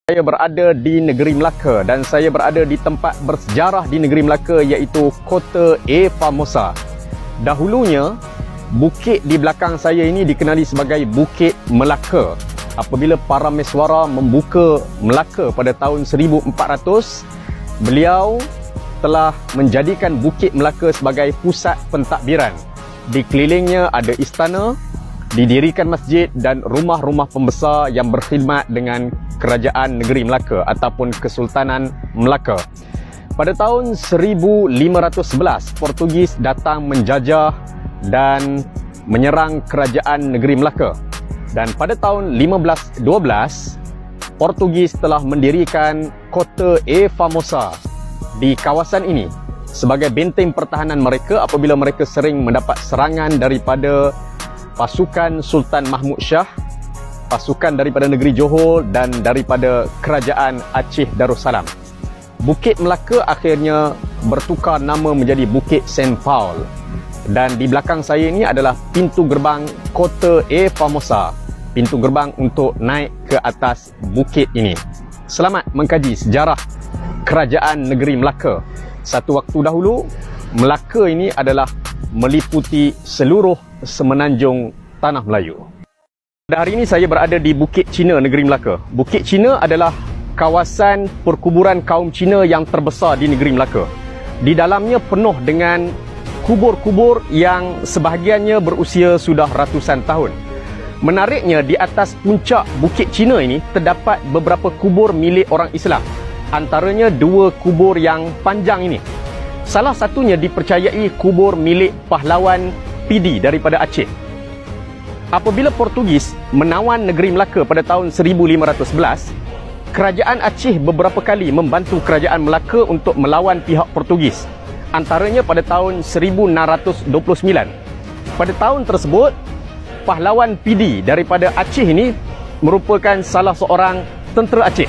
Saya berada di negeri Melaka dan saya berada di tempat bersejarah di negeri Melaka iaitu Kota Famosa. Dahulunya, bukit di belakang saya ini dikenali sebagai Bukit Melaka. Apabila para Meswara membuka Melaka pada tahun 1400, beliau telah menjadikan Bukit Melaka sebagai pusat pentadbiran. Di kelilingnya ada istana, didirikan masjid dan rumah-rumah pembesar yang berkhidmat dengan Kerajaan Negeri Melaka ataupun Kesultanan Melaka. Pada tahun 1511, Portugis datang menjajah dan menyerang Kerajaan Negeri Melaka. Dan pada tahun 1512, Portugis telah mendirikan Kota Famosa di kawasan ini sebagai benteng pertahanan mereka apabila mereka sering mendapat serangan daripada pasukan Sultan Mahmud Shah, pasukan daripada negeri Johor dan daripada Kerajaan Aceh Darussalam. Bukit Melaka akhirnya bertukar nama menjadi Bukit Saint Paul. Dan di belakang saya ini adalah pintu gerbang Kota Famosa, pintu gerbang untuk naik ke atas bukit ini. Selamat mengkaji sejarah Kerajaan Negeri Melaka. Satu waktu dahulu, Melaka ini adalah meliputi seluruh semenanjung Tanah Melayu. Pada hari ini saya berada di Bukit Cina Negeri Melaka. Bukit Cina adalah kawasan perkuburan kaum Cina yang terbesar di Negeri Melaka. Di dalamnya penuh dengan kubur-kubur yang sebahagiannya berusia sudah ratusan tahun. Menariknya, di atas puncak Bukit Cina ini terdapat beberapa kubur milik orang Islam. Antaranya dua kubur yang panjang ini. Salah satunya dipercayai kubur milik pahlawan Pidi daripada Aceh. Apabila Portugis menawan negeri Melaka pada tahun 1511, Kerajaan Aceh beberapa kali membantu Kerajaan Melaka untuk melawan pihak Portugis. Antaranya pada tahun 1629. Pada tahun tersebut, pahlawan Pidi daripada Aceh ini merupakan salah seorang tentera Aceh.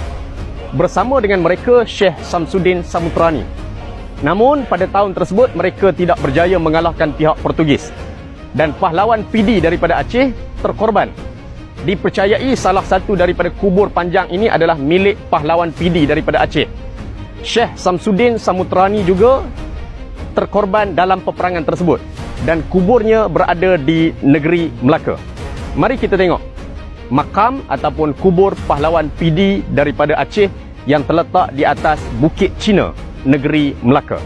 Bersama dengan mereka Syekh Samsudin Samutrani. Namun pada tahun tersebut mereka tidak berjaya mengalahkan pihak Portugis. Dan pahlawan Pidi daripada Aceh terkorban. Dipercayai salah satu daripada kubur panjang ini adalah milik pahlawan Pidi daripada Aceh. Syekh Samsudin Samutrani juga terkorban dalam peperangan tersebut. Dan kuburnya berada di negeri Melaka. Mari kita tengok makam ataupun kubur pahlawan Pidi daripada Aceh yang terletak di atas Bukit Cina, negeri Melaka.